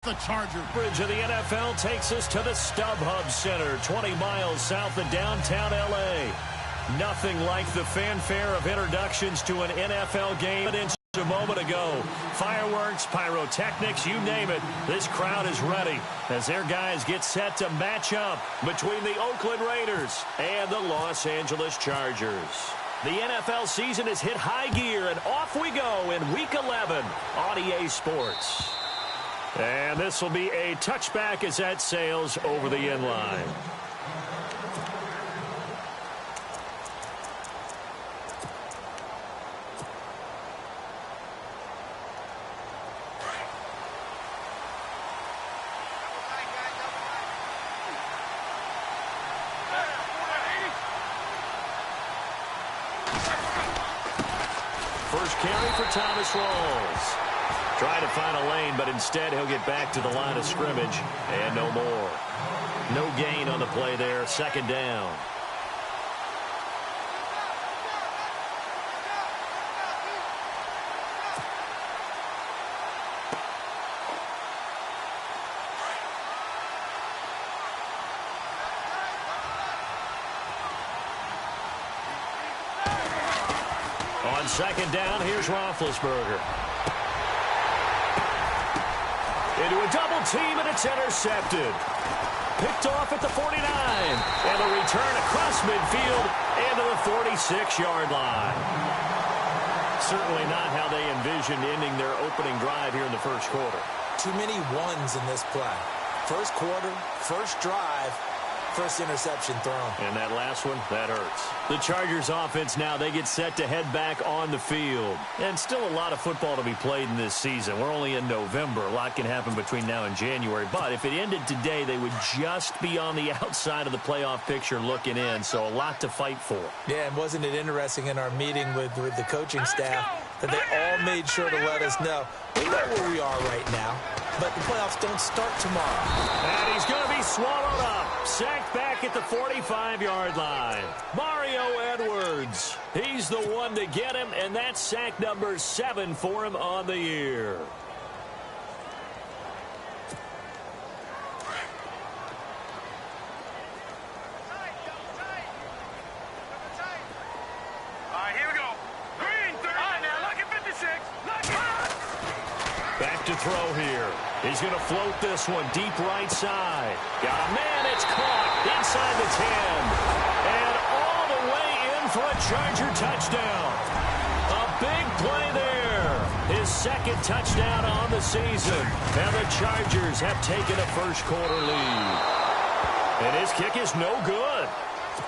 The Charger. Bridge of the NFL takes us to the StubHub Center, 20 miles south of downtown L.A. Nothing like the fanfare of introductions to an NFL game. A moment ago, fireworks, pyrotechnics, you name it, this crowd is ready as their guys get set to match up between the Oakland Raiders and the Los Angeles Chargers. The NFL season has hit high gear, and off we go in Week 11 on EA Sports. And this will be a touchback as that sails over the end line. First carry for Thomas Rawls. Trying to find a lane, but instead he'll get back to the line of scrimmage and no more. No gain on the play there. Second down. On second down, here's Roethlisberger. Into a double team, and it's intercepted. Picked off at the 49. And a return across midfield into the 46-yard line. Certainly not how they envisioned ending their opening drive here in the first quarter. Too many ones in this play. First quarter, first drive, first interception thrown. And that last one, that hurts. The Chargers offense now, they get set to head back on the field. And still a lot of football to be played in this season. We're only in November. A lot can happen between now and January. But if it ended today, they would just be on the outside of the playoff picture looking in. So a lot to fight for. Yeah, and wasn't it interesting in our meeting with the coaching staff that they all made sure to let us know, we know where we are right now, but the playoffs don't start tomorrow. And he's going to be swallowed up. Sacked back at the 45-yard line. Mario Edwards. He's the one to get him, and that's sack number 7 for him on the year. Back to throw here. He's going to float this one deep right side. Got a man. It's caught inside the 10. And all the way in for a Charger touchdown. A big play there. His second touchdown on the season. And the Chargers have taken a first quarter lead. And his kick is no good.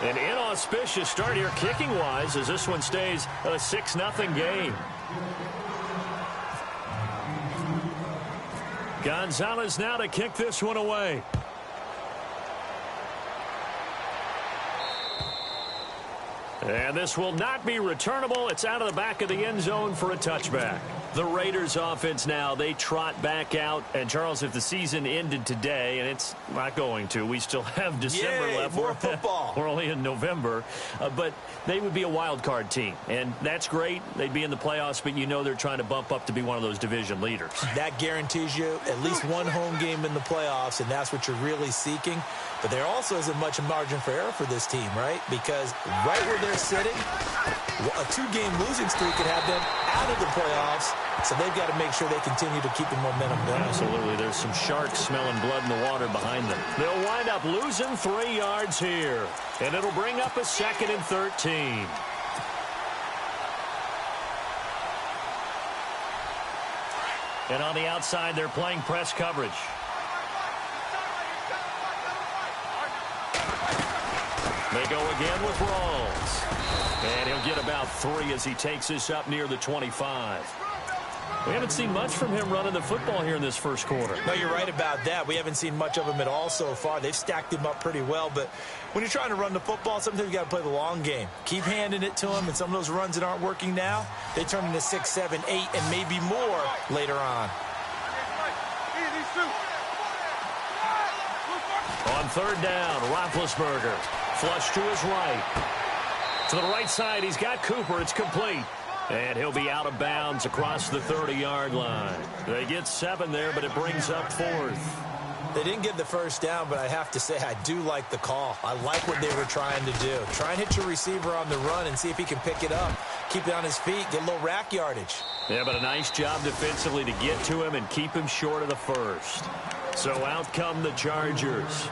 An inauspicious start here kicking-wise as this one stays a 6-0 game. Gonzalez now to kick this one away. And this will not be returnable. It's out of the back of the end zone for a touchback. The Raiders offense now, they trot back out. And, Charles, if the season ended today, and it's not going to, we still have December left. More football. We're only in November. But they would be a wild card team. And that's great. They'd be in the playoffs, but you know they're trying to bump up to be one of those division leaders. That guarantees you at least one home game in the playoffs, and that's what you're really seeking. But there also isn't much margin for error for this team, right? Because right where they're sitting, a 2-game losing streak could have them out of the playoffs. So they've got to make sure they continue to keep the momentum going. Absolutely. There's some sharks smelling blood in the water behind them. They'll wind up losing 3 yards here. And it'll bring up a 2nd and 13. And on the outside, they're playing press coverage. They go again with Rawls. And he'll get about 3 as he takes this up near the 25. We haven't seen much from him running the football here in this first quarter. No, you're right about that. We haven't seen much of him at all so far. They've stacked him up pretty well, but when you're trying to run the football, sometimes you got to play the long game. Keep handing it to him, and some of those runs that aren't working now, they turn into 6, 7, 8, and maybe more later on. On third down, Roethlisberger. Flush to his right. To the right side, he's got Cooper. It's complete. And he'll be out of bounds across the 30-yard line. They get 7 there, but it brings up 4th. They didn't get the first down, but I have to say I do like the call. I like what they were trying to do. Try and hit your receiver on the run and see if he can pick it up. Keep it on his feet, get a little rack yardage. Yeah, but a nice job defensively to get to him and keep him short of the first. So out come the Chargers.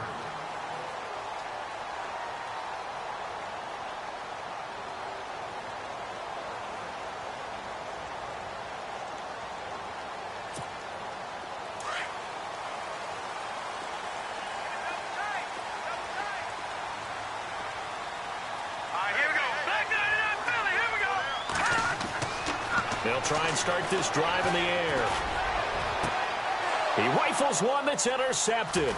They'll try and start this drive in the air. He rifles one that's intercepted.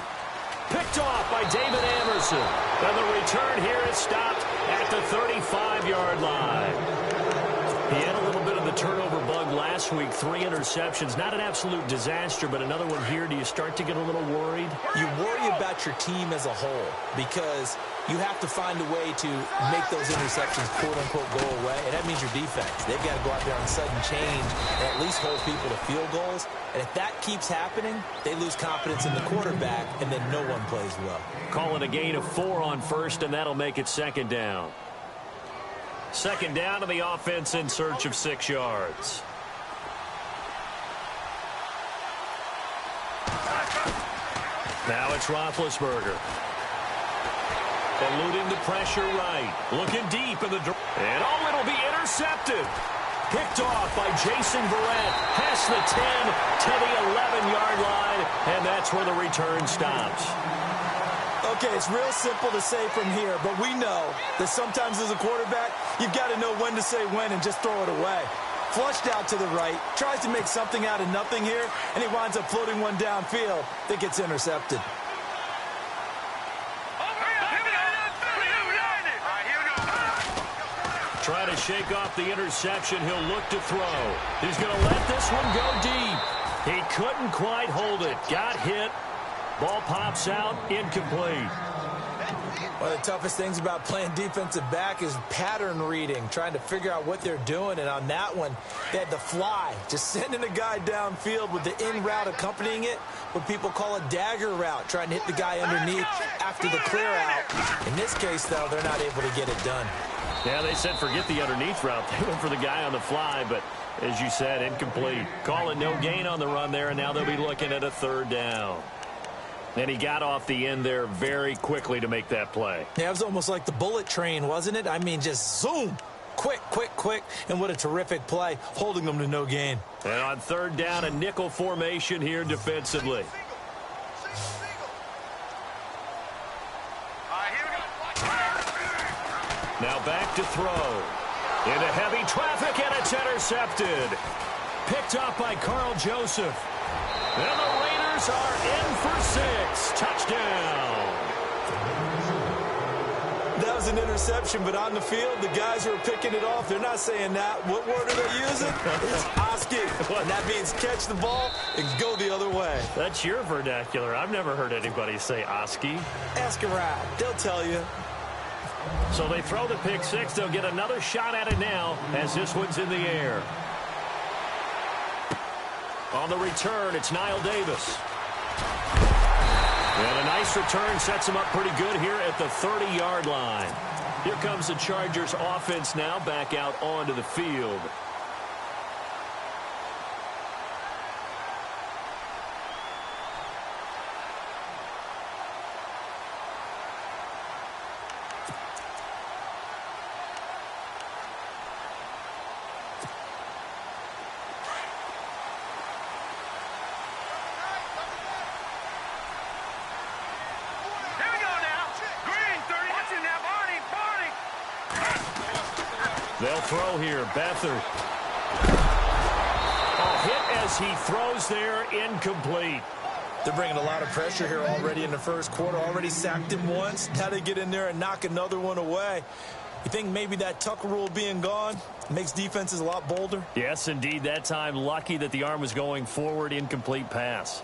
Picked off by David Anderson. And the return here is stopped at the 35-yard line. He had a little bit of the turnover bug last week. 3 interceptions. Not an absolute disaster, but another one here. Do you start to get a little worried? You worry about your team as a whole because you have to find a way to make those interceptions, quote-unquote, go away. And that means your defense. They've got to go out there on sudden change and at least hold people to field goals. And if that keeps happening, they lose confidence in the quarterback, and then no one plays well. Calling a gain of 4 on first, and that'll make it 2nd down. 2nd down to the offense in search of 6 yards. Now it's Roethlisberger. Eluding the pressure right. Looking deep in the... And it'll be intercepted. Picked off by Jason Verrett. Past the 10 to the 11-yard line. And that's where the return stops. Okay, it's real simple to say from here, but we know that sometimes as a quarterback, you've got to know when to say when and just throw it away. Flushed out to the right, tries to make something out of nothing here, and he winds up floating one downfield that gets intercepted. Trying to shake off the interception. He'll look to throw. He's going to let this one go deep. He couldn't quite hold it. Got hit. Ball pops out, incomplete. One of the toughest things about playing defensive back is pattern reading, trying to figure out what they're doing. And on that one, they had to fly, just sending a guy downfield with the in route accompanying it, what people call a dagger route, trying to hit the guy underneath after the clear out. In this case, though, they're not able to get it done. Yeah, they said forget the underneath route. They went for the guy on the fly, but as you said, incomplete. Call it no gain on the run there, and now they'll be looking at a 3rd down. And he got off the end there very quickly to make that play. Yeah, it was almost like the bullet train, wasn't it? I mean, just zoom. Quick, quick, quick. And what a terrific play, holding them to no gain. And on 3rd down, a nickel formation here defensively. Now back to throw. Into heavy traffic, and it's intercepted. Picked off by Carl Joseph. And the Raiders are in for 6. Touchdown. That was an interception, but on the field, the guys who are picking it off, they're not saying that. What word are they using? It's Oski. And that means catch the ball and go the other way. That's your vernacular. I've never heard anybody say Oski. Ask around. They'll tell you. So they throw the pick 6. They'll get another shot at it now as this one's in the air. On the return, it's Niall Davis. And a nice return sets him up pretty good here at the 30-yard line. Here comes the Chargers offense now back out onto the field. They'll throw here. Beathard. A hit as he throws there, incomplete. They're bringing a lot of pressure here already in the first quarter. Already sacked him once. Now they get in there and knock another one away. You think maybe that Tucker rule being gone makes defenses a lot bolder? Yes, indeed. That time, lucky that the arm was going forward. Incomplete pass.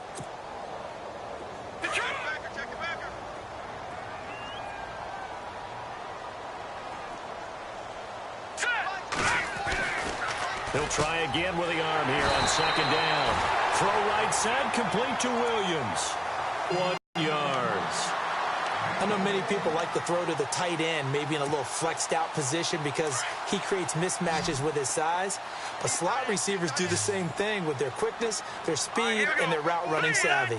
He'll try again with the arm here on second down. Throw right side, complete to Williams. 1 yards. I know many people like to throw to the tight end, maybe in a little flexed out position because he creates mismatches with his size. But slot receivers do the same thing with their quickness, their speed, and their route running savvy.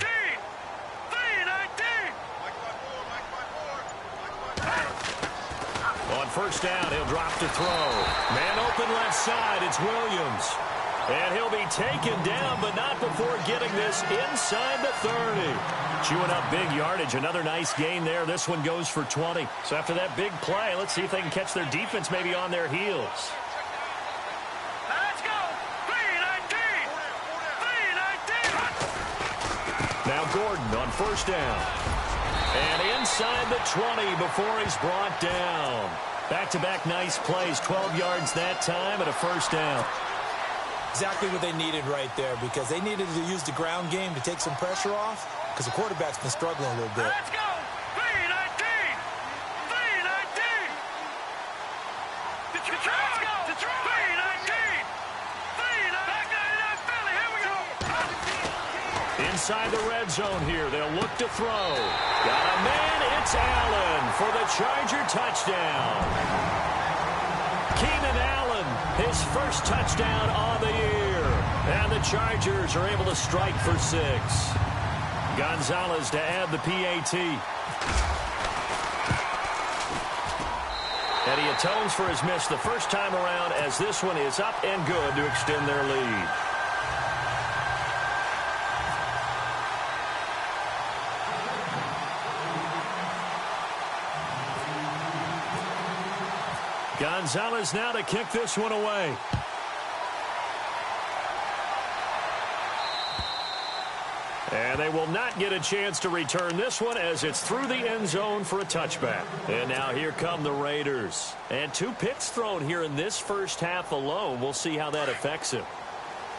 On first down, he'll drop to throw. Man open left side, it's Williams. And he'll be taken down, but not before getting this inside the 30. Chewing up big yardage. Another nice gain there. This one goes for 20. So after that big play, let's see if they can catch their defense maybe on their heels. Let's go! 3-19! Now Gordon on first down. And inside the 20 before he's brought down. Back-to-back nice plays. 12 yards that time and a first down. Exactly what they needed right there because they needed to use the ground game to take some pressure off because the quarterback's been struggling a little bit. Let's go! 3-19! 3-19! Let's go! 3-19! 3-19! Here we go! Inside the red zone here. They'll look to throw. Got a man. It's Allen for the Charger touchdown. Keenan Allen, his first touchdown on the year. And the Chargers are able to strike for 6. Gonzalez to add the PAT. And he atones for his miss the first time around as this one is up and good to extend their lead. Gonzalez now to kick this one away. And they will not get a chance to return this one as it's through the end zone for a touchback. And now here come the Raiders. And 2 picks thrown here in this first half alone. We'll see how that affects him.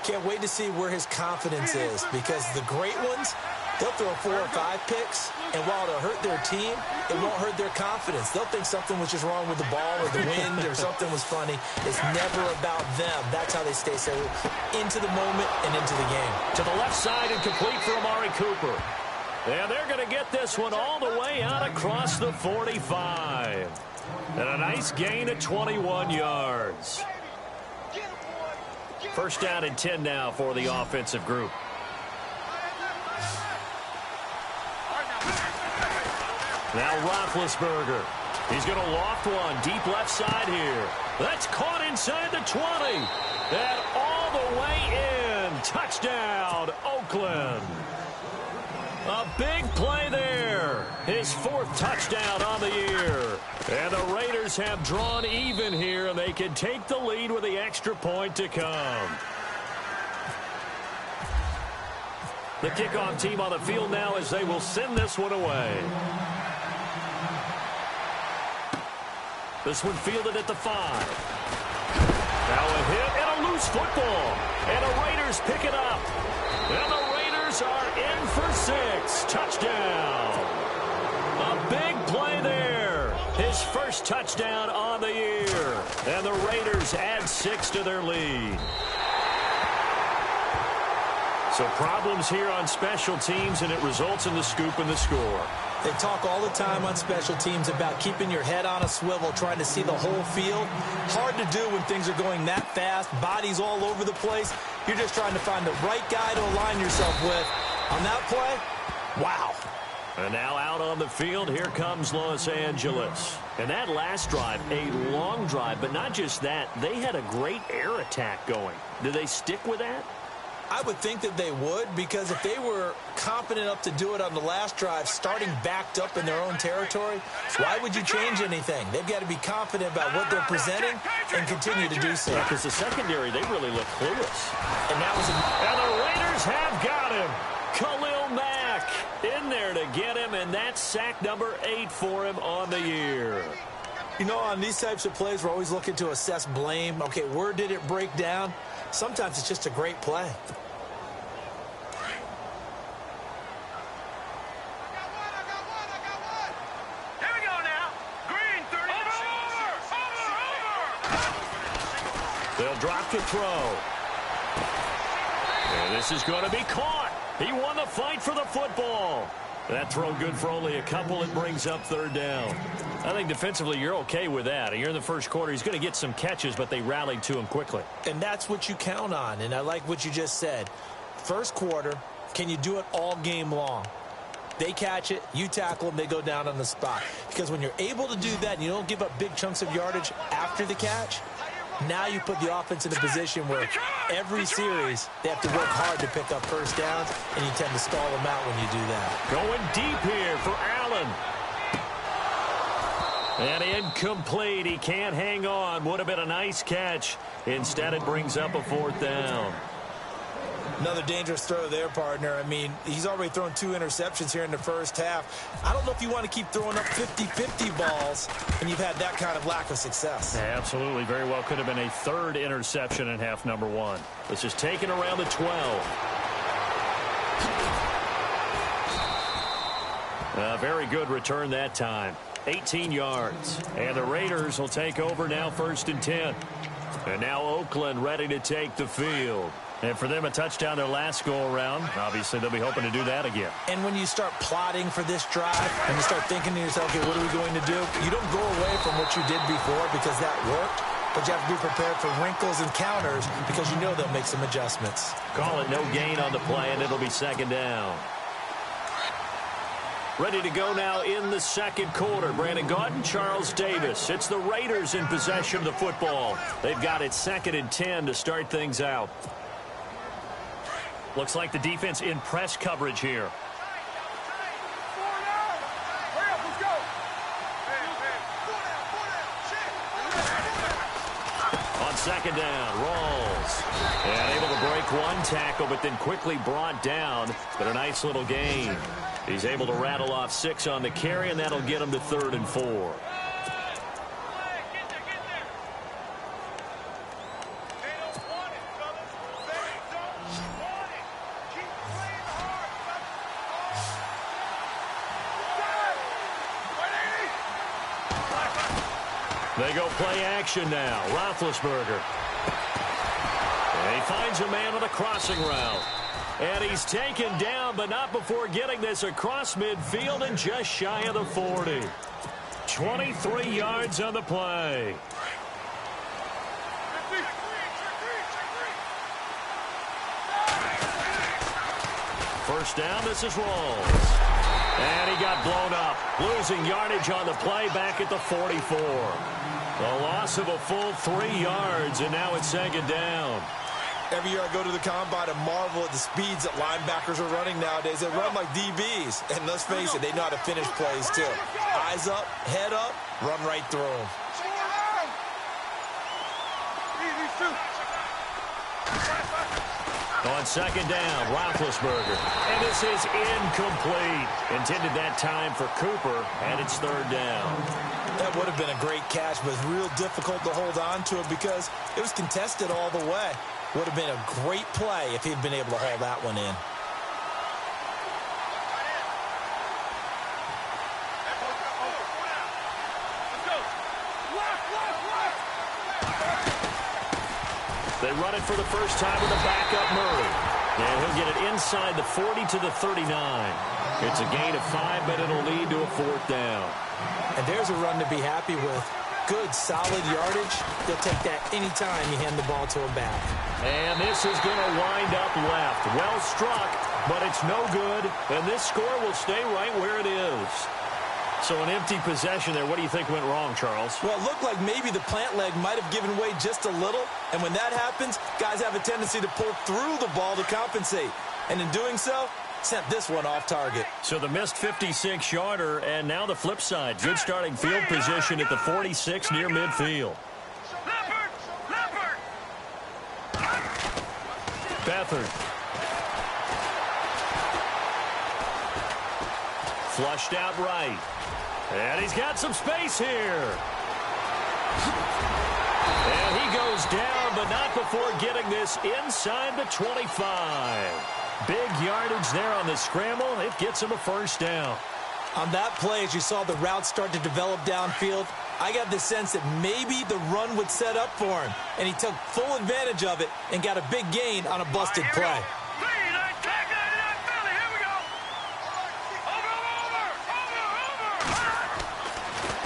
Can't wait to see where his confidence is because the great ones, they'll throw 4 or 5 picks, and while it'll hurt their team, it won't hurt their confidence. They'll think something was just wrong with the ball or the wind or something was funny. It's never about them. That's how they stay so into the moment and into the game. To the left side and complete for Amari Cooper. And they're going to get this one all the way out across the 45. And a nice gain of 21 yards. First down and 10 now for the offensive group. Now Roethlisberger. He's going to loft one deep left side here. That's caught inside the 20. And all the way in. Touchdown, Oakland. A big play there. His 4th touchdown on the year. And the Raiders have drawn even here, and they can take the lead with the extra point to come. The kickoff team on the field now as they will send this one away. This one fielded at the 5. Now a hit and a loose football. And the Raiders pick it up. And the Raiders are in for 6. Touchdown. A big play there. His first touchdown on the year. And the Raiders add 6 to their lead. So problems here on special teams, and it results in the scoop and the score. They talk all the time on special teams about keeping your head on a swivel, trying to see the whole field. Hard to do when things are going that fast, bodies all over the place. You're just trying to find the right guy to align yourself with. On that play, wow. And now out on the field, here comes Los Angeles. And that last drive, a long drive, but not just that, they had a great air attack going. Did they stick with that? I would think that they would, because if they were confident enough to do it on the last drive, starting backed up in their own territory, why would you change anything? They've got to be confident about what they're presenting and continue to do so. Because the secondary, they really look clueless. And that was and the Raiders have got him. Khalil Mack in there to get him, and that's sack number 8 for him on the year. You know, on these types of plays, we're always looking to assess blame. Okay, where did it break down? Sometimes it's just a great play. They'll drop to throw. And this is going to be caught. He won the fight for the football. That throw good for only a couple. It brings up third down. I think defensively you're okay with that. You're in the first quarter. He's going to get some catches, but they rallied to him quickly. And that's what you count on. And I like what you just said. First quarter, can you do it all game long? They catch it, you tackle them, they go down on the spot. Because when you're able to do that and you don't give up big chunks of yardage after the catch, now you put the offense in a position where every series they have to work hard to pick up first downs, and you tend to stall them out when you do that. Going deep here for Allen. And incomplete. He can't hang on. Would have been a nice catch. Instead, it brings up a fourth down. Another dangerous throw there, partner. I mean, he's already thrown 2 interceptions here in the first half. I don't know if you want to keep throwing up 50-50 balls when you've had that kind of lack of success. Yeah, absolutely. Very well could have been a third interception in half number 1. This is taken around the 12. A very good return that time. 18 yards. And the Raiders will take over now, 1st and 10. And now Oakland ready to take the field. And for them, a touchdown their last go-around. Obviously, they'll be hoping to do that again. And when you start plotting for this drive and you start thinking to yourself, okay, what are we going to do? You don't go away from what you did before because that worked. But you have to be prepared for wrinkles and counters because you know they'll make some adjustments. Call it no gain on the play, and it'll be 2nd down. Ready to go now in the second quarter. Brandon Gaudin, Charles Davis. It's the Raiders in possession of the football. They've got it 2nd and 10 to start things out. Looks like the defense in press coverage here. On 2nd down, Rawls. And able to break one tackle, but then quickly brought down. But a nice little gain. He's able to rattle off 6 on the carry, and that'll get him to 3rd and 4. They go play action now. Roethlisberger. And he finds a man on a crossing route. And he's taken down, but not before getting this across midfield and just shy of the 40. 23 yards on the play. First down, this is Rawls. And he got blown up, losing yardage on the play back at the 44. A loss of a full 3 yards, and now it's 2nd down. Every year I go to the combine and marvel at the speeds that linebackers are running nowadays. They run like DBs. And let's face it, they know how to finish plays too. Eyes up, head up, run right through them. On 2nd down, Roethlisberger. And this is incomplete. Intended that time for Cooper, and it's 3rd down. That would have been a great catch, but it's real difficult to hold on to it because it was contested all the way. Would have been a great play if he'd been able to haul that one in. They run it for the first time with a backup Murray. And he'll get it inside the 40 to the 39. It's a gain of 5, but it'll lead to a 4th down. And there's a run to be happy with. Good, solid yardage. They'll take that anytime you hand the ball to him back. And this is going to wind up left. Well struck, but it's no good. And this score will stay right where it is. So an empty possession there. What do you think went wrong, Charles? Well, it looked like maybe the plant leg might have given way just a little. And when that happens, guys have a tendency to pull through the ball to compensate. And in doing so, sent this one off target. So the missed 56-yarder, and now the flip side. Good starting field position at the 46 near midfield. Beathard. Flushed out right. And he's got some space here. And he goes down, but not before getting this inside the 25. Big yardage there on the scramble. It gets him a first down. On that play, as you saw the route start to develop downfield, I got the sense that maybe the run would set up for him, and he took full advantage of it and got a big gain on a busted play.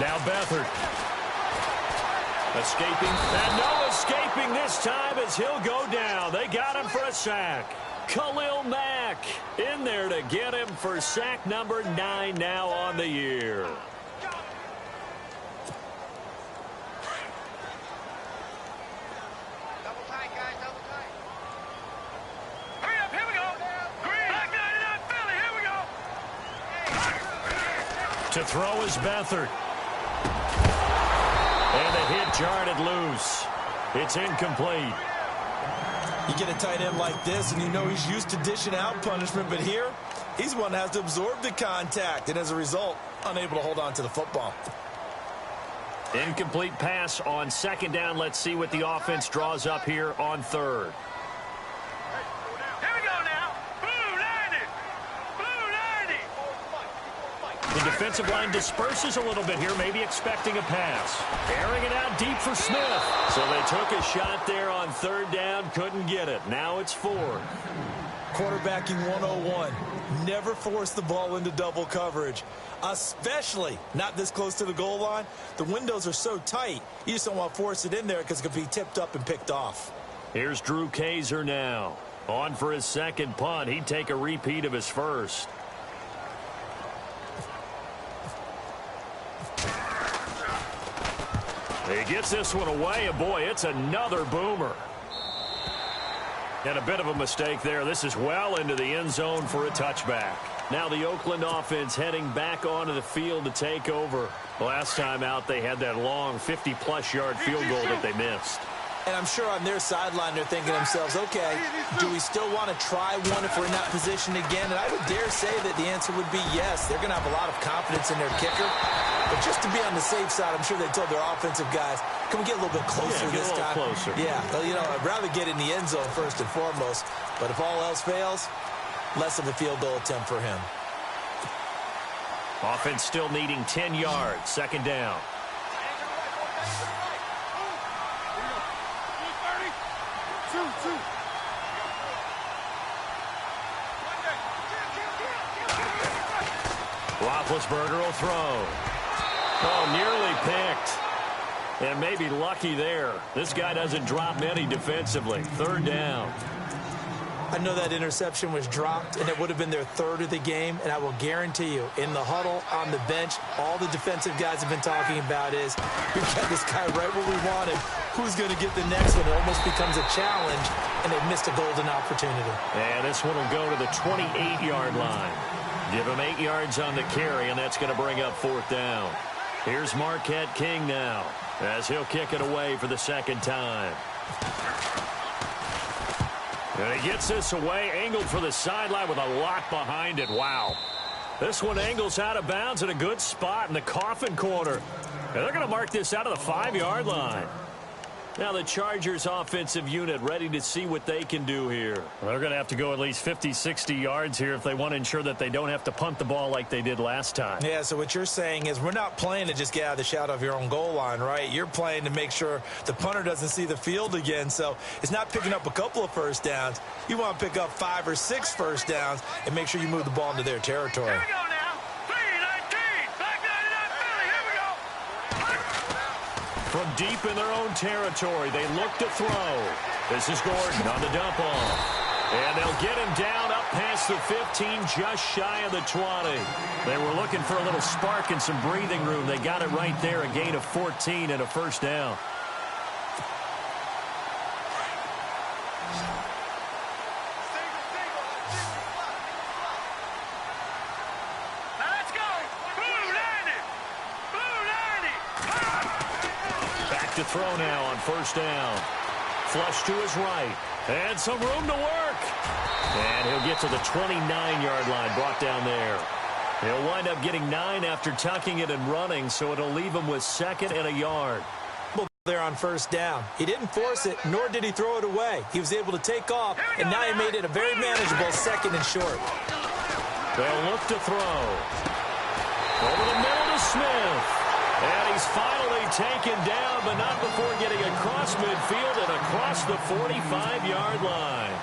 Now Beathard. Escaping, and no escaping this time as he'll go down. They got him for a sack. Khalil Mack in there to get him for sack number 9 now on the year. Double tight, guys, double tight. Hurry up, here we go. Back 99 Philly, here we go. To throw is Beathard. And the hit jarred it loose. It's incomplete. You get a tight end like this, and you know he's used to dishing out punishment, but here, he's one that has to absorb the contact, and as a result, unable to hold on to the football. Incomplete pass on second down. Let's see what the offense draws up here on third. Here we go now. Blue 90. Blue 90. The defensive line disperses a little bit here, maybe expecting a pass. Airing it out deep for Smith. So they took a shot there on third down, couldn't get it. Now it's 4. Quarterbacking 101. Never force the ball into double coverage, especially not this close to the goal line. The windows are so tight, you just don't want to force it in there because it could be tipped up and picked off. Here's Drew Kaiser now. On for his second punt. He'd take a repeat of his first. He gets this one away, and boy, it's another boomer. And a bit of a mistake there. This is well into the end zone for a touchback. Now the Oakland offense heading back onto the field to take over. Last time out, they had that long 50-plus yard field goal that they missed. And I'm sure on their sideline they're thinking to themselves, okay, do we still want to try one if we're in that position again? And I would dare say that the answer would be yes. They're going to have a lot of confidence in their kicker. But just to be on the safe side, I'm sure they told their offensive guys, can we get a little bit closer this time? Closer. Yeah, well, you know, I'd rather get in the end zone first and foremost. But if all else fails, less of a field goal attempt for him. Offense still needing 10 yards. Second down. Roethlisberger will throw. Oh, nearly picked. And maybe lucky there. This guy doesn't drop many defensively. Third down. I know that interception was dropped, and it would have been their third of the game, and I will guarantee you, in the huddle, on the bench, all the defensive guys have been talking about is, we've got this guy right where we want him. Who's going to get the next one? It almost becomes a challenge, and they've missed a golden opportunity. And this one will go to the 28-yard line. Give him 8 yards on the carry, and that's going to bring up fourth down. Here's Marquette King now, as he'll kick it away for the second time. And he gets this away, angled for the sideline with a lot behind it. Wow. This one angles out of bounds in a good spot in the coffin corner. And they're going to mark this out of the 5-yard line. Now the Chargers offensive unit ready to see what they can do here. Well, they're going to have to go at least 50, 60 yards here if they want to ensure that they don't have to punt the ball like they did last time. Yeah, so what you're saying is we're not playing to just get out of the shadow of your own goal line, right? You're playing to make sure the punter doesn't see the field again. So it's not picking up a couple of first downs. You want to pick up 5 or 6 first downs and make sure you move the ball into their territory. Here we go now. 3-19. Back 99 Philly. Here we go. From deep in their own territory, they look to throw. This is Gordon on the dump off. And they'll get him down up past the 15, just shy of the 20. They were looking for a little spark and some breathing room. They got it right there, a gain of 14 and a first down. Let's go. Blue 90. Blue 90. Back to throw now on first down. Flush to his right. And some room to work. And he'll get to the 29-yard line, brought down there. He'll wind up getting 9 after tucking it and running, so it'll leave him with 2nd and a yard. There on first down. He didn't force it, nor did he throw it away. He was able to take off, and now he made it a very manageable 2nd and short. They'll look to throw. Over the middle to Smith. And he's finally taken down, but not before getting across midfield and across the 45-yard line.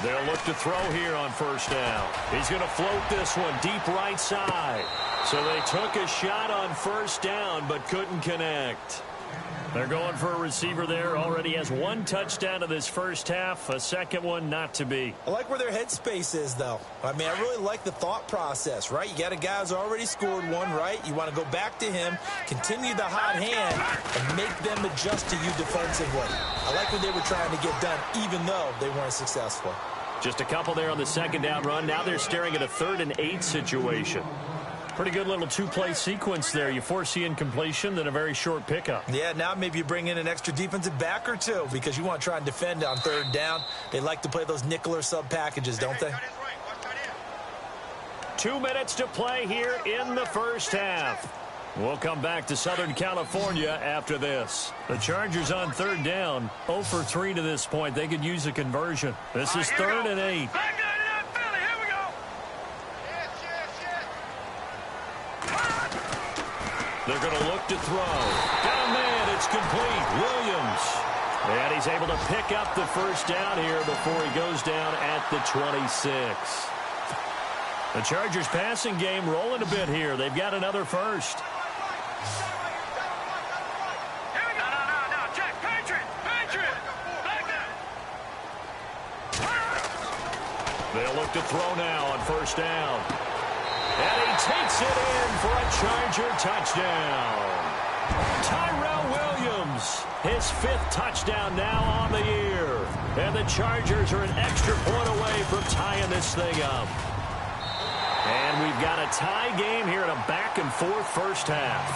They'll look to throw here on first down. He's going to float this one deep right side. So they took a shot on first down but couldn't connect. They're going for a receiver there. Already has one touchdown in this first half. A second one not to be. I like where their headspace is, though. I mean, I really like the thought process, right? You got a guy who's already scored one, right? You want to go back to him, continue the hot hand, and make them adjust to you defensively. I like what they were trying to get done, even though they weren't successful. Just a couple there on the second down run. Now they're staring at a 3rd and 8 situation. Pretty good little two-play sequence there. You force the incompletion, then a very short pickup. Yeah, now maybe you bring in an extra defensive back or two because you want to try and defend on 3rd down. They like to play those nickel or sub packages, don't they? 2 minutes to play here in the first half. We'll come back to Southern California after this. The Chargers on 3rd down, 0 for 3 to this point. They could use a conversion. This is 3rd and 8. They're going to look to throw. Down man, it's complete. Williams. And he's able to pick up the first down here before he goes down at the 26. The Chargers passing game rolling a bit here. They've got another first. They'll look to throw now on first down. And he takes it in for a Charger touchdown. Tyrell Williams, his 5th touchdown now on the year. And the Chargers are an extra point away from tying this thing up. And we've got a tie game here in a back-and-forth first half.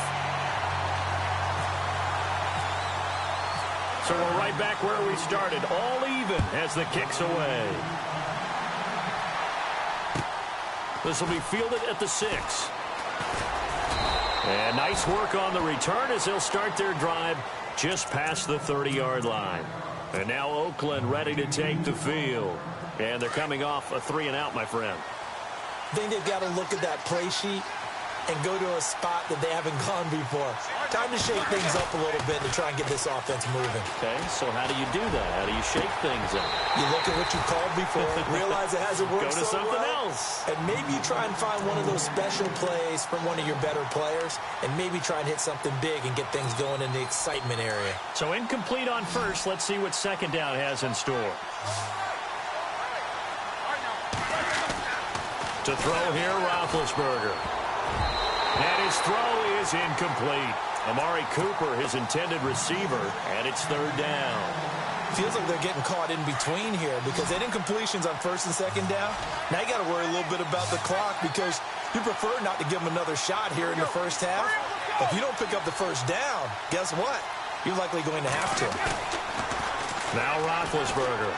So we're right back where we started, all even as the kick's away. This will be fielded at the 6. And nice work on the return as they'll start their drive just past the 30-yard line. And now Oakland ready to take the field. And they're coming off a 3-and-out, my friend. I think they've got to look at that play sheet and go to a spot that they haven't gone before. Time to shake things up a little bit to try and get this offense moving. Okay, so how do you do that? How do you shake things up? You look at what you called before, realize it hasn't worked Go to so something well, else. and maybe you try and find one of those special plays from one of your better players, and maybe try and hit something big and get things going in the excitement area. So incomplete on first. Let's see what second down has in store. To throw here, Roethlisberger. And his throw is incomplete. Amari Cooper, his intended receiver, and it's 3rd down. Feels like they're getting caught in between here because they didn't completions on 1st and 2nd down. Now you got to worry a little bit about the clock because you prefer not to give them another shot here in the first half. If you don't pick up the first down, guess what? You're likely going to have to. Now Roethlisberger.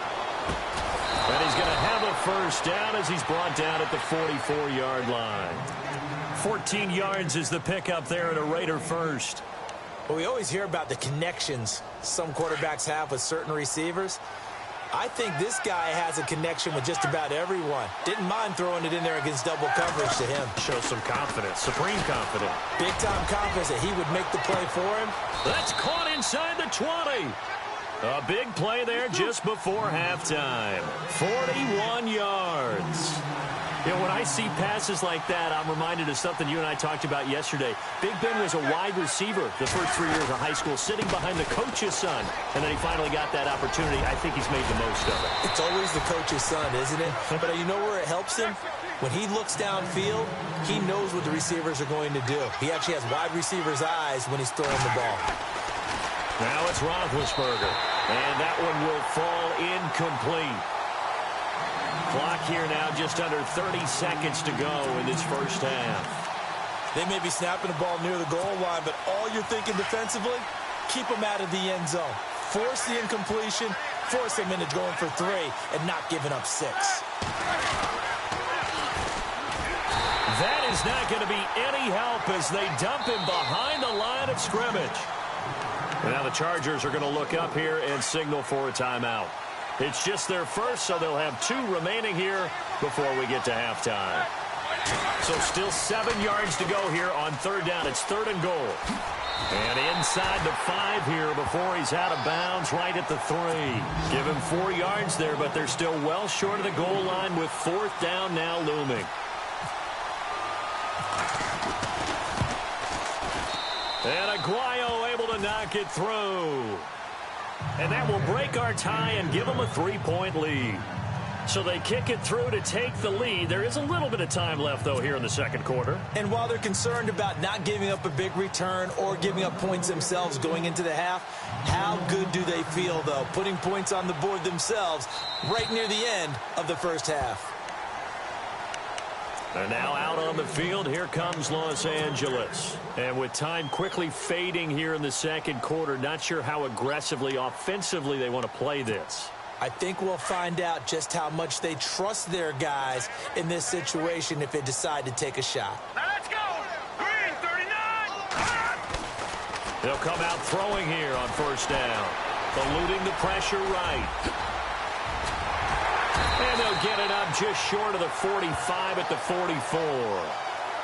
And he's going to have a first down as he's brought down at the 44-yard line. 14 yards is the pickup there at a Raider first. Well, we always hear about the connections some quarterbacks have with certain receivers. I think this guy has a connection with just about everyone. Didn't mind throwing it in there against double coverage to him. Shows some confidence, supreme confidence. Big-time confidence that he would make the play for him. That's caught inside the 20. A big play there just before halftime. 41 yards. You know, when I see passes like that, I'm reminded of something you and I talked about yesterday. Big Ben was a wide receiver the first 3 years of high school, sitting behind the coach's son. And then he finally got that opportunity. I think he's made the most of it. It's always the coach's son, isn't it? But you know where it helps him? When he looks downfield, he knows what the receivers are going to do. He actually has wide receivers' eyes when he's throwing the ball. Now it's Roethlisberger. And that one will fall incomplete. Clock here now just under 30 seconds to go in this first half. They may be snapping the ball near the goal line, but all you're thinking defensively, keep them out of the end zone. Force the incompletion, force them into going for 3, and not giving up 6. That is not going to be any help as they dump him behind the line of scrimmage. And now the Chargers are going to look up here and signal for a timeout. It's just their first, so they'll have 2 remaining here before we get to halftime. So still 7 yards to go here on 3rd down. It's 3rd and goal. And inside the 5 here before he's out of bounds right at the 3. Give him 4 yards there, but they're still well short of the goal line with 4th down now looming. And Aguayo able to knock it through. And that will break our tie and give them a 3-point lead. So they kick it through to take the lead. There is a little bit of time left, though, here in the 2nd quarter. And while they're concerned about not giving up a big return or giving up points themselves going into the half, how good do they feel, though, putting points on the board themselves right near the end of the 1st half? They're now out on the field. Here comes Los Angeles. And with time quickly fading here in the 2nd quarter, not sure how aggressively, offensively they want to play this. I think we'll find out just how much they trust their guys in this situation if they decide to take a shot. Now let's go. Green 39. They'll come out throwing here on 1st down. Eluding the pressure right. And they'll get it up just short of the 45 at the 44.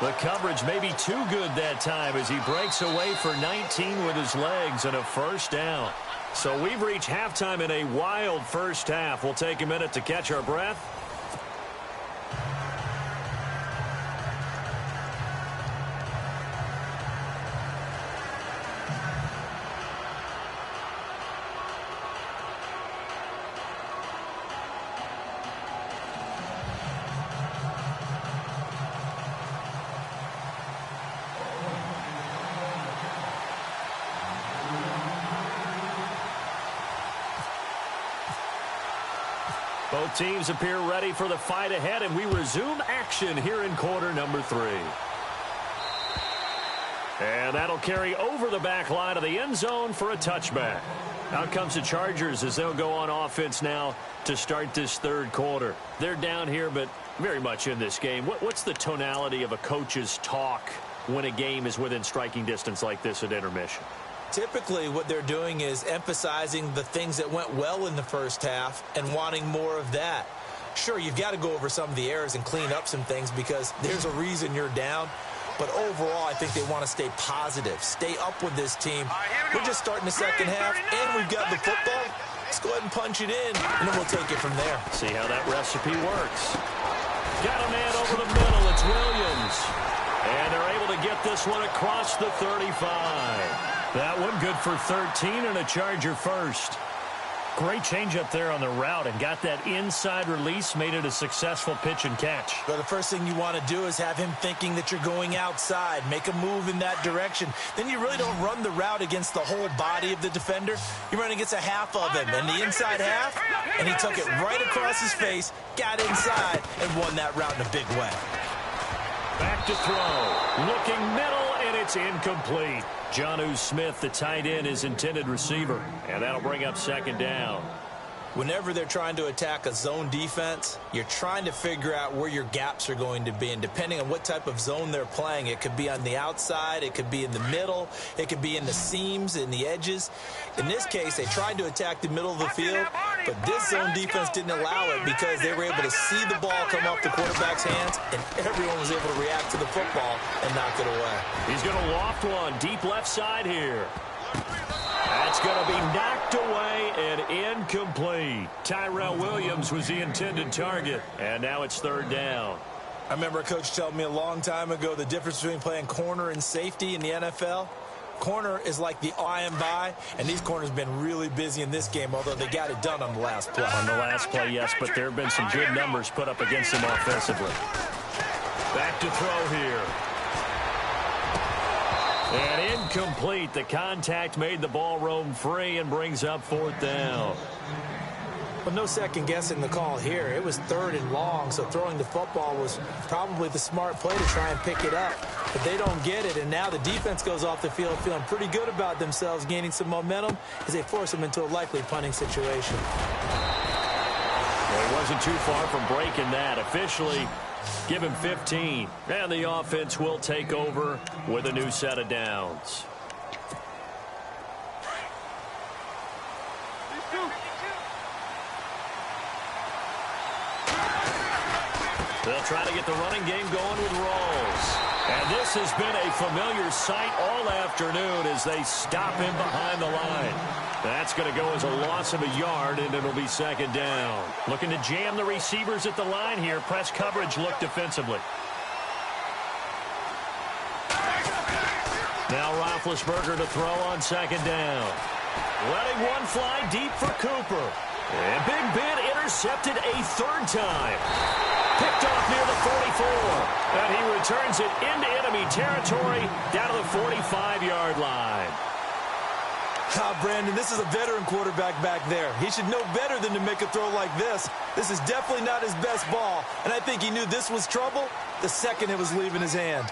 The coverage may be too good that time as he breaks away for 19 with his legs and a 1st down. So we've reached halftime in a wild 1st half. We'll take a minute to catch our breath. Both teams appear ready for the fight ahead, and we resume action here in quarter number 3. And that'll carry over the back line of the end zone for a touchback. Out comes the Chargers as they'll go on offense now to start this 3rd quarter. They're down here, but very much in this game. What's the tonality of a coach's talk when a game is within striking distance like this at intermission? Typically, what they're doing is emphasizing the things that went well in the 1st half and wanting more of that. Sure, you've got to go over some of the errors and clean up some things because there's a reason you're down. But overall, I think they want to stay positive, stay up with this team. We're just starting the 2nd half, and we've got the football. Let's go ahead and punch it in, and then we'll take it from there. See how that recipe works. Got a man over the middle. It's Williams. And they're able to get this one across the 35. That one good for 13 and a Charger 1st. Great change up there on the route and got that inside release, made it a successful pitch and catch. But the first thing you want to do is have him thinking that you're going outside, make a move in that direction. Then you really don't run the route against the whole body of the defender. You run against a half of him, and the inside half, and he took it right across his face, got inside, and won that route in a big way. Back to throw. Looking middle, and it's incomplete. Jonnu Smith, the tight end, is intended receiver. And that'll bring up 2nd down. Whenever they're trying to attack a zone defense, you're trying to figure out where your gaps are going to be. And depending on what type of zone they're playing, it could be on the outside, it could be in the middle, it could be in the seams, in the edges. In this case, they tried to attack the middle of the field, but this zone defense didn't allow it because they were able to see the ball come off the quarterback's hands, and everyone was able to react to the football and knock it away. He's going to loft one deep left side here. That's going to be knocked away and incomplete. Tyrell Williams was the intended target, and now it's 3rd down. I remember a coach telling me a long time ago the difference between playing corner and safety in the NFL. Corner is like the I and by, and these corners have been really busy in this game, although they got it done on the last play. On the last play, yes, but there have been some good numbers put up against them offensively. Back to throw here. And incomplete. The contact made the ball roam free and brings up 4th down. But no second guessing the call here. It was 3rd and long, so throwing the football was probably the smart play to try and pick it up. But they don't get it, and now the defense goes off the field feeling pretty good about themselves, gaining some momentum as they force them into a likely punting situation. Well, he wasn't too far from breaking that. Officially, give him 15. And the offense will take over with a new set of downs. They'll try to get the running game going with Rawls. And this has been a familiar sight all afternoon as they stop him behind the line. That's going to go as a loss of a yard, and it'll be second down. Looking to jam the receivers at the line here. Press coverage look defensively. Now Roethlisberger to throw on second down. Letting one fly deep for Cooper. And Big Ben intercepted a third time. Picked off near the 44. And he returns it into enemy territory down to the 45-yard line. Brandon, this is a veteran quarterback back there. He should know better than to make a throw like this. This is definitely not his best ball. And I think he knew this was trouble the second it was leaving his hand.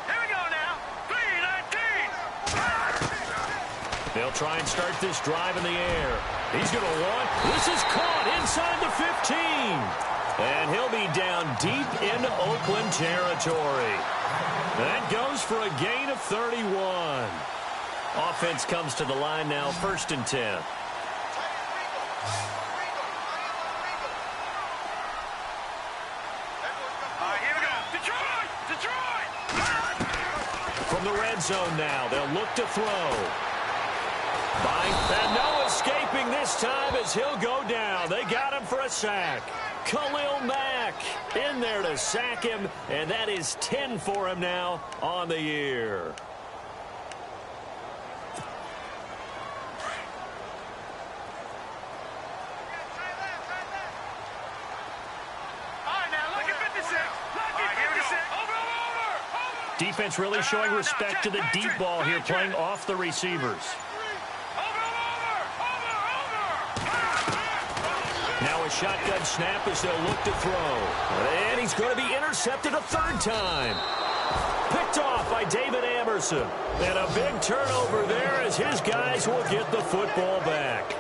Here we go now. 3-19. They'll try and start this drive in the air. He's going to want. This is caught inside the 15. And he'll be down deep into Oakland territory. That goes for a gain of 31. Offense comes to the line now, 1st and 10. Here we go. Detroit! From the red zone now, they'll look to throw. And no escaping this time as he'll go down. They got him for a sack. Khalil Mack in there to sack him, and that is 10 for him now on the year. Defense really showing respect to the deep ball here, playing off the receivers. Now a shotgun snap as they'll look to throw. And he's going to be intercepted a third time. Picked off by David Amerson. And a big turnover there as his guys will get the football back.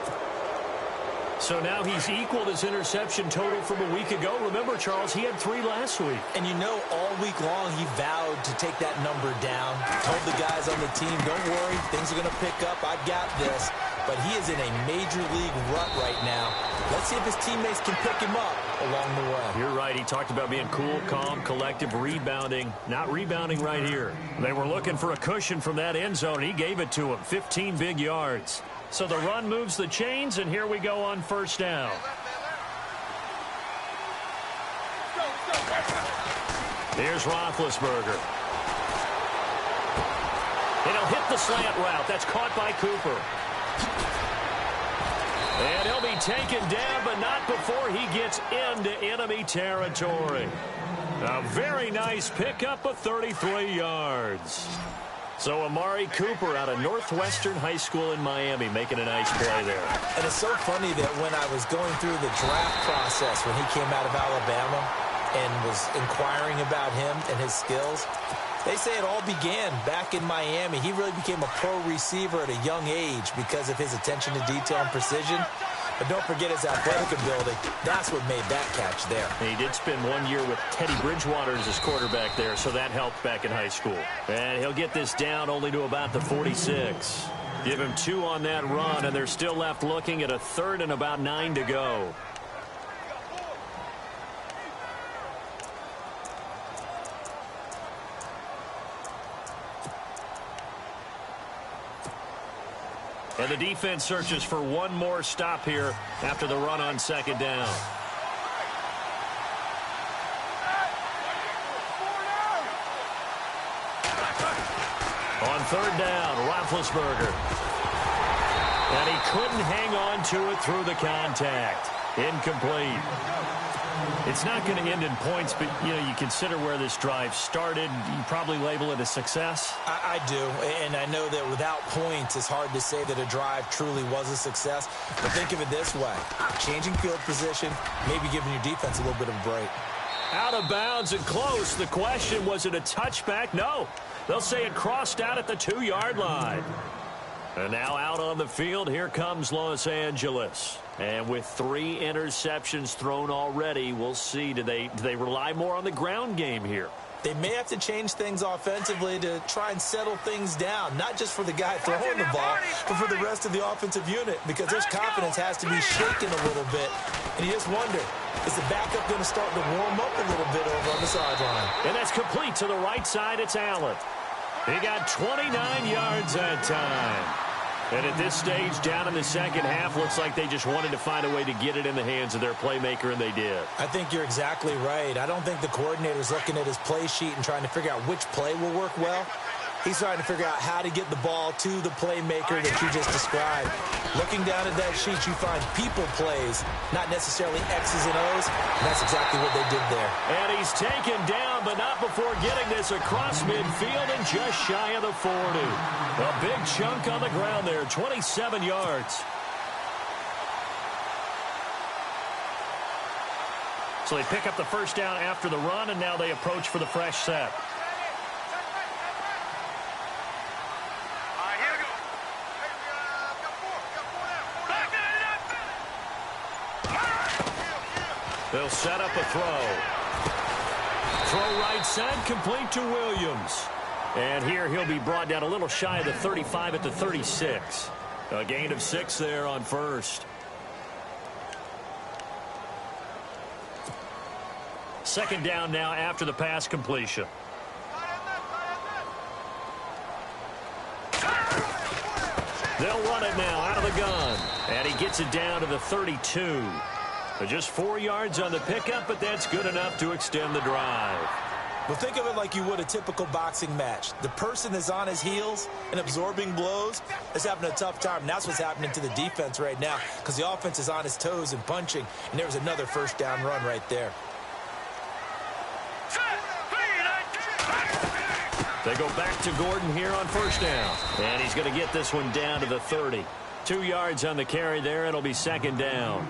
So now he's equaled his interception total from a week ago. Remember, Charles, he had 3 last week. And you know, all week long he vowed to take that number down. Told the guys on the team, don't worry, things are going to pick up. I've got this. But he is in a major league rut right now. Let's see if his teammates can pick him up along the way. You're right. He talked about being cool, calm, collective, rebounding. Not rebounding right here. They were looking for a cushion from that end zone. He gave it to him. 15 big yards. So the run moves the chains, and here we go on first down. Here's Roethlisberger. And he'll hit the slant route. That's caught by Cooper. And he'll be taken down, but not before he gets into enemy territory. A very nice pickup of 33 yards. So Amari Cooper out of Northwestern High School in Miami making a nice play there. And it's so funny that when I was going through the draft process when he came out of Alabama and was inquiring about him and his skills, they say it all began back in Miami. He really became a pro receiver at a young age because of his attention to detail and precision. But don't forget his athletic ability. That's what made that catch there. He did spend 1 year with Teddy Bridgewater as his quarterback there, so that helped back in high school. And he'll get this down only to about the 46. Give him 2 on that run, and they're still left looking at a 3rd and about 9 to go. And the defense searches for one more stop here after the run on second down. On third down, Roethlisberger. And he couldn't hang on to it through the contact. Incomplete. It's not going to end in points, but, you know, you consider where this drive started. You probably label it a success. I do, and I know that without points, it's hard to say that a drive truly was a success. But think of it this way. Changing field position, maybe giving your defense a little bit of a break. Out of bounds and close. The question, was it a touchback? No. They'll say it crossed out at the 2-yard line. And now out on the field, here comes Los Angeles. And with 3 interceptions thrown already, we'll see. Do they rely more on the ground game here? They may have to change things offensively to try and settle things down, not just for the guy throwing the ball, but for the rest of the offensive unit, because their confidence has to be shaken a little bit. And you just wonder, Is the backup going to start to warm up a little bit over on the sideline? And that's complete to the right side. It's Allen. He got 29 yards that time. And at this stage, down in the second half, looks like they just wanted to find a way to get it in the hands of their playmaker, and they did. I think you're exactly right. I don't think the coordinator's looking at his play sheet and trying to figure out which play will work well. He's trying to figure out how to get the ball to the playmaker that you just described. Looking down at that sheet, you find people plays, not necessarily X's and O's. And that's exactly what they did there. And he's taken down, but not before getting this across midfield and just shy of the 40. A big chunk on the ground there, 27 yards. So they pick up the first down after the run, and now they approach for the fresh set. They'll set up a throw. Throw right side, complete to Williams. And here he'll be brought down a little shy of the 35 at the 36. A gain of 6 there on first. Second down now after the pass completion. They'll run it now out of the gun. And he gets it down to the 32. Just 4 yards on the pickup, but that's good enough to extend the drive. Well, think of it like you would a typical boxing match. The person is on his heels and absorbing blows is having a tough time. And that's what's happening to the defense right now because the offense is on his toes and punching. And there was another first down run right there. They go back to Gordon here on first down. And he's going to get this one down to the 30. 2 yards on the carry there. It'll be second down.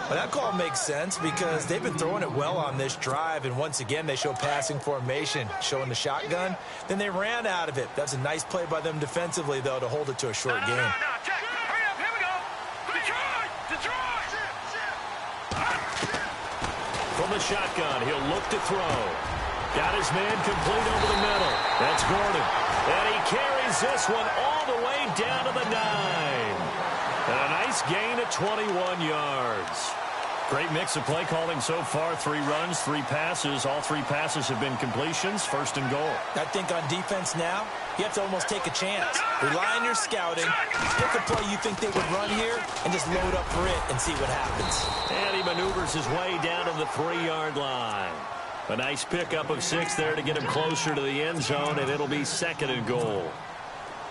Well, that call makes sense because they've been throwing it well on this drive, and once again, they show passing formation, showing the shotgun. Then they ran out of it. That's a nice play by them defensively, though, to hold it to a short gain. Check. Hurry up. Here we go. Detroit. From the shotgun, he'll look to throw. Got his man complete over the middle. That's Gordon. And he carries this one all the way down to the 9. And a nice gain of 21 yards. Great mix of play calling so far. 3 runs, 3 passes. All 3 passes have been completions. First and goal. I think on defense now, you have to almost take a chance. Rely on your scouting. Pick a play you think they would run here and just load up for it and see what happens. And he maneuvers his way down to the 3-yard line. A nice pickup of 6 there to get him closer to the end zone, and it'll be second and goal.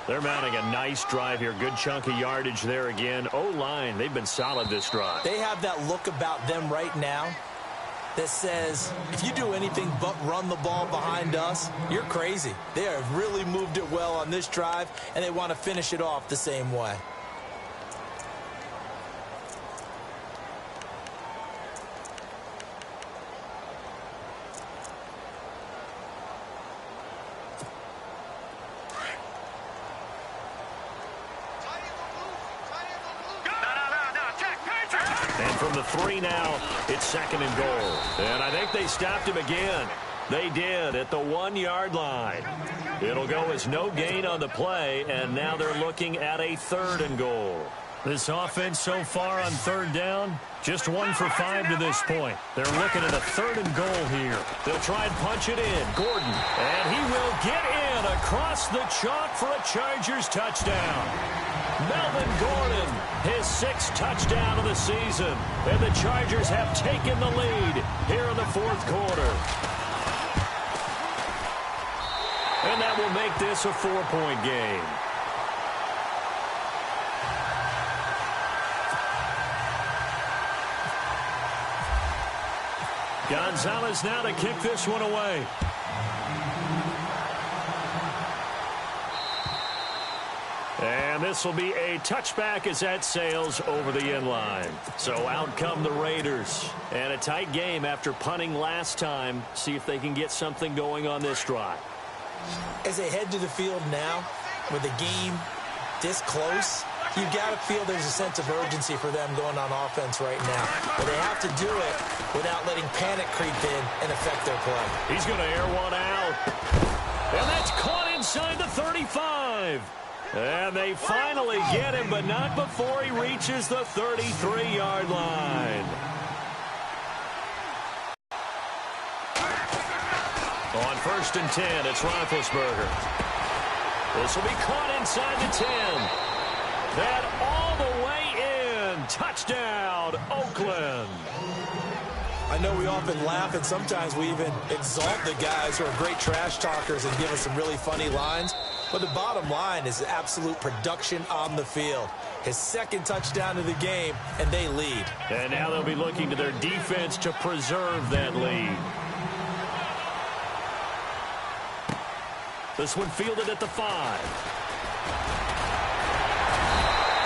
They're mounting a nice drive here. Good chunk of yardage there again. O-line, they've been solid this drive. They have that look about them right now that says, if you do anything but run the ball behind us, you're crazy. They have really moved it well on this drive, and they want to finish it off the same way. From the 3 now, it's second and goal. And I think they stopped him again. They did at the 1-yard line. It'll go as no gain on the play, and now they're looking at a 3rd and goal. This offense so far on 3rd down, just 1 for 5 to this point. They're looking at a 3rd and goal here. They'll try and punch it in. Gordon, and he will get in across the chalk for a Chargers touchdown. Melvin Gordon, his 6th touchdown of the season. And the Chargers have taken the lead here in the 4th quarter. And that will make this a 4-point game. Gonzalez now to kick this one away. And this will be a touchback as that sails over the inline. So out come the Raiders. And a tight game after punting last time. See if they can get something going on this drive. As they head to the field now, with the game this close, you've got to feel there's a sense of urgency for them going on offense right now. But they have to do it without letting panic creep in and affect their play. He's going to air one out. And that's caught inside the 35. And they finally get him, but not before he reaches the 33-yard line. On 1st and 10, it's Roethlisberger. This will be caught inside the 10. That all the way in. Touchdown, Oakland. I know we often laugh, and sometimes we even exalt the guys who are great trash talkers and give us some really funny lines. But the bottom line is absolute production on the field. His second touchdown of the game, and they lead. And now they'll be looking to their defense to preserve that lead. This one fielded at the 5.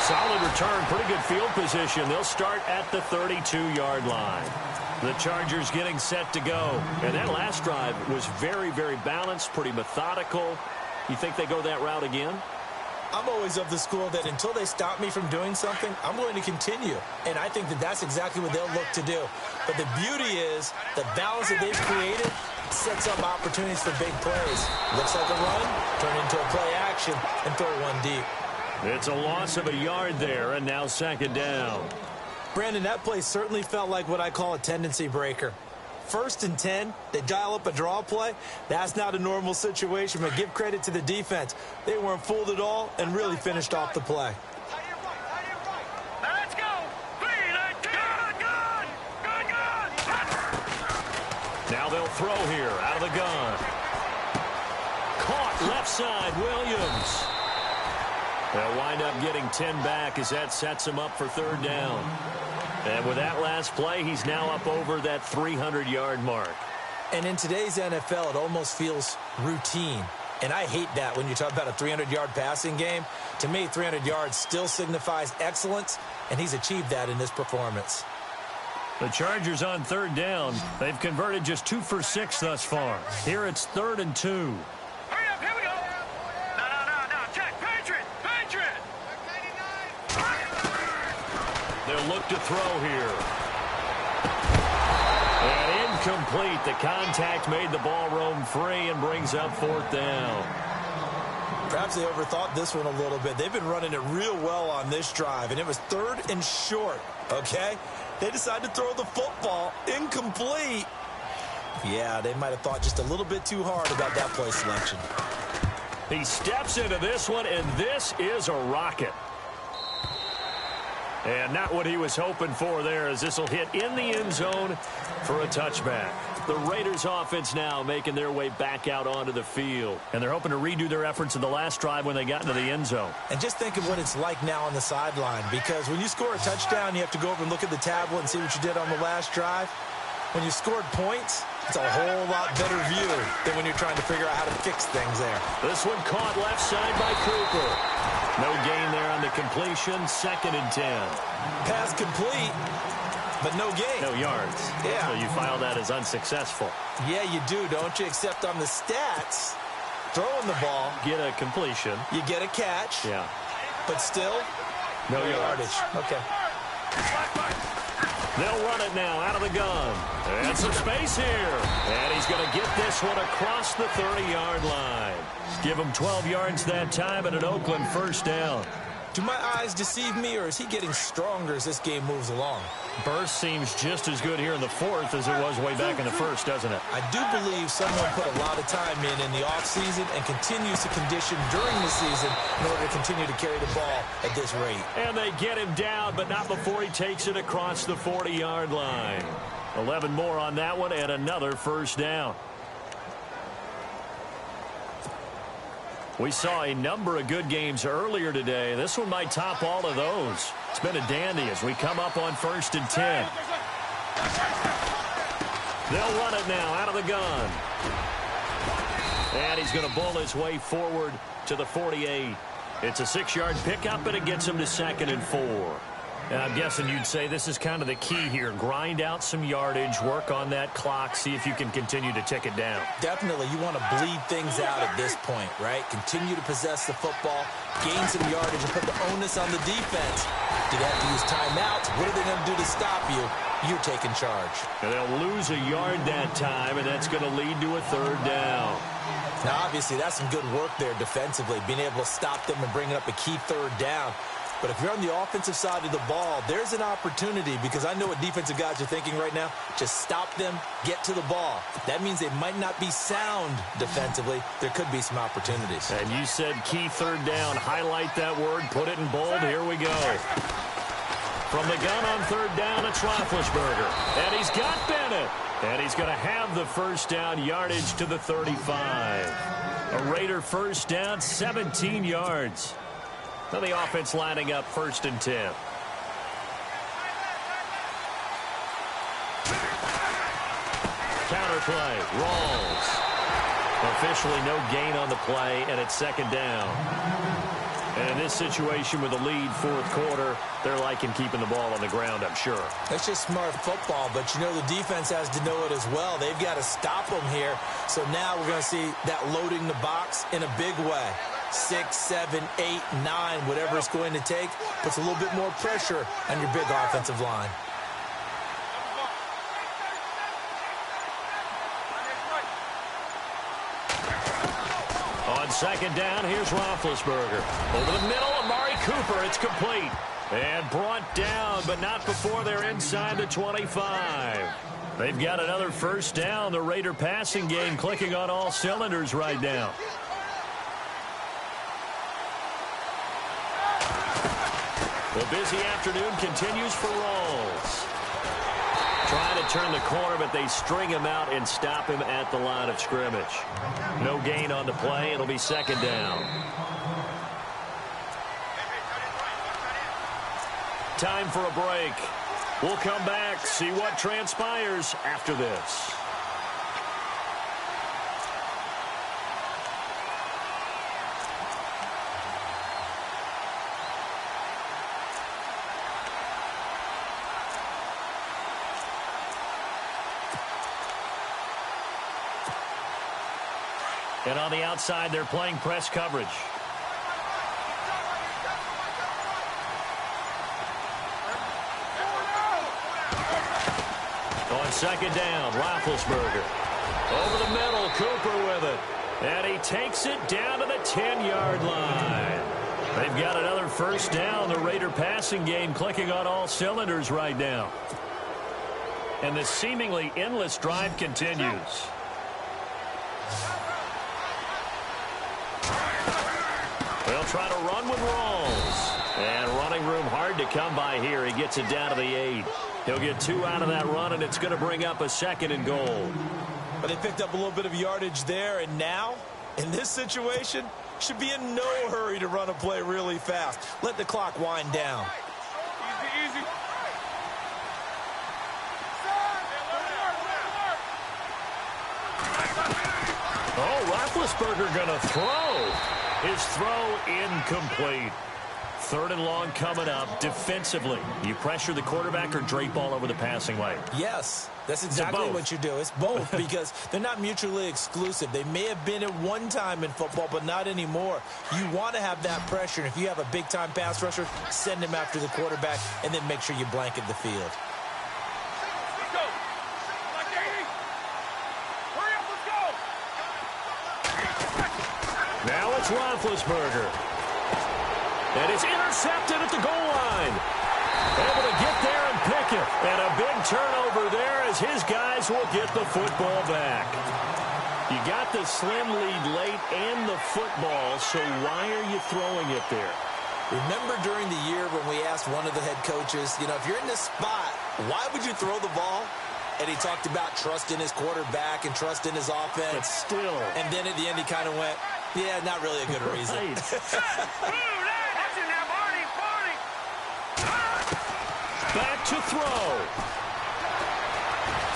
Solid return, pretty good field position. They'll start at the 32-yard line. The Chargers getting set to go. And that last drive was very, very balanced, pretty methodical. You think they go that route again? I'm always of the school that until they stop me from doing something, I'm going to continue. And I think that that's exactly what they'll look to do. But the beauty is the balance that they've created sets up opportunities for big plays. Looks like a run, turn into a play action, and throw one deep. It's a loss of a yard there, and now 2nd down. Brandon, that play certainly felt like what I call a tendency breaker. 1st and 10, they dial up a draw play. That's not a normal situation, but give credit to the defense. They weren't fooled at all and really finished off the play. Now let's go. Now they'll throw here out of the gun. Caught left side, Williams. They'll wind up getting 10 back as that sets him up for 3rd down. And with that last play, he's now up over that 300-yard mark. And in today's NFL, it almost feels routine. And I hate that when you talk about a 300-yard passing game. To me, 300 yards still signifies excellence, and he's achieved that in this performance. The Chargers on 3rd down. They've converted just 2 for 6 thus far. Here it's 3rd and 2. Hurry up, here we go. No, check, Patriot. They'll look to throw here. And incomplete. The contact made the ball roam free and brings up 4th down. Perhaps they overthought this one a little bit. They've been running it real well on this drive, and it was 3rd and short, okay? They decided to throw the football incomplete. Yeah, they might have thought just a little bit too hard about that play selection. He steps into this one, and this is a rocket. And not what he was hoping for there, as this will hit in the end zone for a touchback. The Raiders offense now making their way back out onto the field. And they're hoping to redo their efforts in the last drive when they got into the end zone. And just think of what it's like now on the sideline, because when you score a touchdown, you have to go over and look at the tablet and see what you did on the last drive. When you scored points, it's a whole lot better view than when you're trying to figure out how to fix things there. This one caught left side by Cooper. No gain there on the completion. 2nd and 10. Pass complete, but no gain. No yards. Yeah. So you file that as unsuccessful. Yeah, you do, don't you? Except on the stats, throwing the ball, Get a completion. you get a catch, Yeah. but still, No yards. Okay. They'll run it now out of the gun. And some space here. And he's going to get this one across the 30-yard line. Give him 12 yards that time and an Oakland 1st down. Do my eyes deceive me, or is he getting stronger as this game moves along? Burst seems just as good here in the 4th as it was way back in the 1st, doesn't it? I do believe someone put a lot of time in the offseason and continues to condition during the season in order to continue to carry the ball at this rate. And they get him down, but not before he takes it across the 40-yard line. 11 more on that one and another 1st down. We saw a number of good games earlier today. This one might top all of those. It's been a dandy as we come up on 1st and 10. They'll run it now out of the gun. And he's going to bull his way forward to the 48. It's a 6-yard pickup, and it gets him to 2nd and 4. And I'm guessing you'd say this is kind of the key here. Grind out some yardage, work on that clock, see if you can continue to tick it down. Definitely, you want to bleed things out at this point, right? Continue to possess the football, gain some yardage, and put the onus on the defense. Do they have to use timeouts? What are they going to do to stop you? You're taking charge. And they'll lose a yard that time, and that's going to lead to a 3rd down. Now, obviously, that's some good work there defensively, being able to stop them and bring up a key 3rd down. But if you're on the offensive side of the ball, there's an opportunity, because I know what defensive guys are thinking right now. Just stop them, get to the ball. That means they might not be sound defensively. There could be some opportunities. And you said key third down. Highlight that word, put it in bold. Here we go. From the gun on third down, it's Roethlisberger. And he's got Bennett. And he's going to have the first down, yardage to the 35. A Raider first down, 17 yards. Now the offense lining up 1st and 10. Counter play, Rawls. Officially no gain on the play, and it's 2nd down. And in this situation with a lead 4th quarter, they're liking keeping the ball on the ground, I'm sure. That's just smart football, but you know the defense has to know it as well. They've got to stop them here. So now we're going to see that loading the box in a big way. 6, 7, 8, 9, whatever it's going to take, puts a little bit more pressure on your big offensive line. On 2nd down, here's Roethlisberger. Over the middle, Amari Cooper. It's complete. And brought down, but not before they're inside the 25. They've got another first down. The Raider passing game clicking on all cylinders right now. The busy afternoon continues for Rawls. Trying to turn the corner, but they string him out and stop him at the line of scrimmage. No gain on the play. It'll be 2nd down. Time for a break. We'll come back, see what transpires after this. And on the outside, they're playing press coverage. On 2nd down, Roethlisberger. Over the middle, Cooper with it. And he takes it down to the 10-yard line. They've got another first down. The Raider passing game clicking on all cylinders right now. And the seemingly endless drive continues. They'll try to run with Rawls. And running room hard to come by here. He gets it down to the 8. He'll get 2 out of that run, and it's going to bring up a 2nd and goal. But they picked up a little bit of yardage there, and now, in this situation, should be in no hurry to run a play really fast. Let the clock wind down. Easy, easy. Oh, Roethlisberger going to throw. His throw incomplete. 3rd and long coming up. Defensively, you pressure the quarterback or drape all over the passing lane? Yes, that's exactly what you do. It's both because they're not mutually exclusive. They may have been at one time in football, but not anymore. You want to have that pressure. And if you have a big-time pass rusher, send him after the quarterback and then make sure you blanket the field. Let's go. Like 80. Hurry up, let's go. Now it's Roethlisberger. And it's intercepted at the goal line. Able to get there and pick it. And a big turnover there as his guys will get the football back. You got the slim lead late and the football, so why are you throwing it there? Remember during the year when we asked one of the head coaches, you know, if you're in this spot, why would you throw the ball? And he talked about trust in his quarterback and trust in his offense. But still. And then at the end he kind of went, yeah, not really a good reason. Back to throw.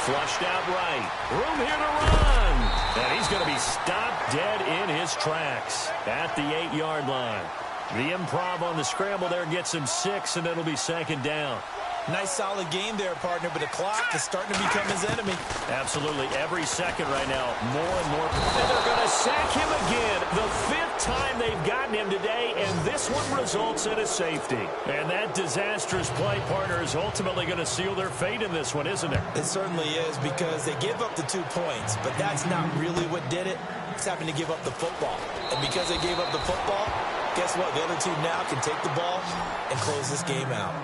Flushed out right. Room here to run. And he's going to be stopped dead in his tracks at the 8-yard line. The improv on the scramble there gets him 6, and it'll be 2nd down. Nice solid game there, partner, but the clock is starting to become his enemy. Absolutely. Every second right now, more and more. And they're going to sack him again. The 5th time they've gotten him today, and this one results in a safety. And that disastrous play, partner, is ultimately going to seal their fate in this one, isn't it? It certainly is, because they give up the 2 points, but that's not really what did it. It's having to give up the football. And because they gave up the football, guess what? The other team now can take the ball and close this game out.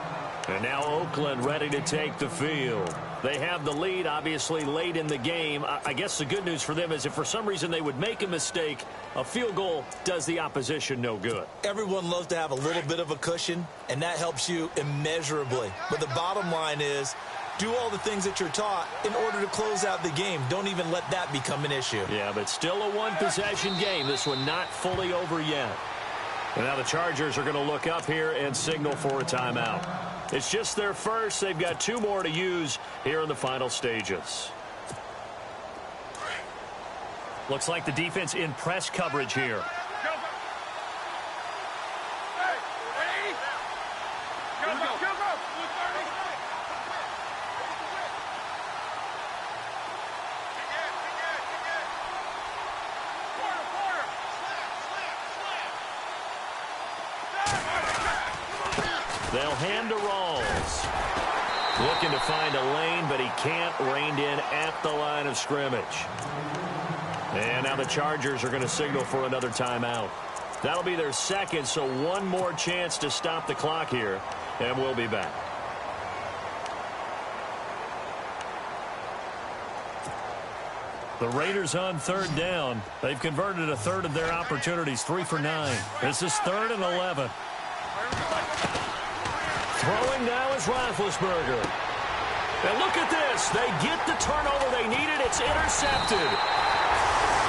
And now Oakland ready to take the field. They have the lead, obviously, late in the game. I guess the good news for them is if for some reason they would make a mistake, a field goal does the opposition no good. Everyone loves to have a little bit of a cushion, and that helps you immeasurably. But the bottom line is, do all the things that you're taught in order to close out the game. Don't even let that become an issue. Yeah, but still a one-possession game. This one not fully over yet. And now the Chargers are going to look up here and signal for a timeout. It's just their first. They've got 2 more to use here in the final stages. Looks like the defense in press coverage here. They'll hand to Rawls. Looking to find a lane, but he can't. Reined in at the line of scrimmage. And now the Chargers are going to signal for another timeout. That'll be their second, so one more chance to stop the clock here, and we'll be back. The Raiders on 3rd down. They've converted a third of their opportunities, 3 for 9. This is 3rd and 11. Throwing now is Roethlisberger. And look at this. They get the turnover they needed. It's intercepted.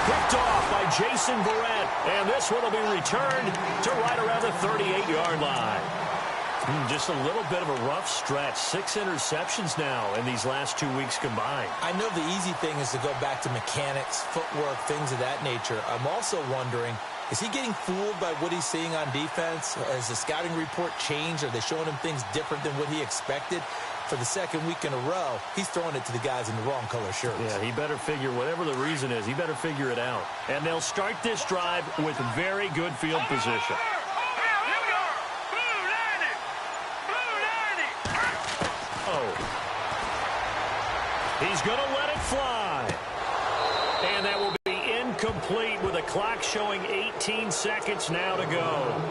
Picked off by Jason Verrett. And this one will be returned to right around the 38-yard line. Just a little bit of a rough stretch. 6 interceptions now in these last 2 weeks combined. I know the easy thing is to go back to mechanics, footwork, things of that nature. I'm also wondering, is he getting fooled by what he's seeing on defense? Has the scouting report changed? Are they showing him things different than what he expected? For the second week in a row, he's throwing it to the guys in the wrong color shirts. Yeah, he better figure, whatever the reason is, he better figure it out. And they'll start this drive with very good field position. He's going to let it fly. And that will be incomplete with a clock showing 18 seconds now to go.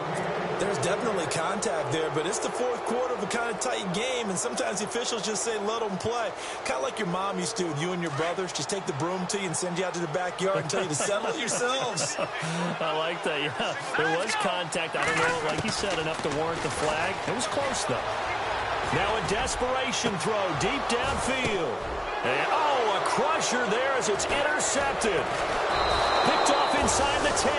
There's definitely contact there, but it's the 4th quarter of a kind of tight game, and sometimes the officials just say let them play. Kind of like your mom used to with you and your brothers. Just take the broom to you and send you out to the backyard and tell you to settle it yourselves. I like that, yeah. There was contact. I don't know, like you said, enough to warrant the flag. It was close, though. Now a desperation throw deep downfield. And, a crusher there as it's intercepted. Picked off inside the 10.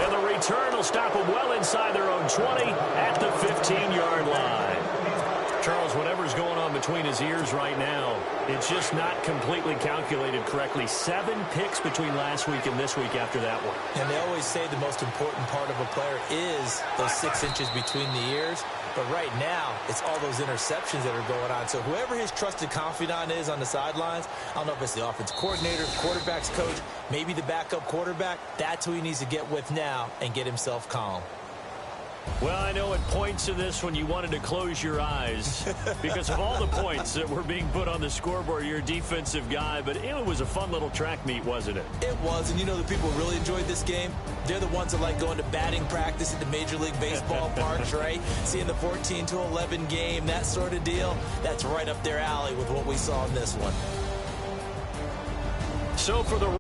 And the return will stop them well inside their own 20 at the 15-yard line. Charles, whatever's going on between his ears right now, it's just not completely calculated correctly. 7 picks between last week and this week after that one. And they always say the most important part of a player is those 6 inches between the ears. But right now, it's all those interceptions that are going on. So whoever his trusted confidant is on the sidelines, I don't know if it's the offense coordinator, quarterback's coach, maybe the backup quarterback, that's who he needs to get with now and get himself calm. Well, I know at points in this when you wanted to close your eyes because of all the points that were being put on the scoreboard. You're a defensive guy, but it was a fun little track meet, wasn't it? It was, and you know the people who really enjoyed this game? They're the ones that like going to batting practice at the Major League Baseball parks, right? Seeing the 14-11 game, that sort of deal. That's right up their alley with what we saw in this one. So for the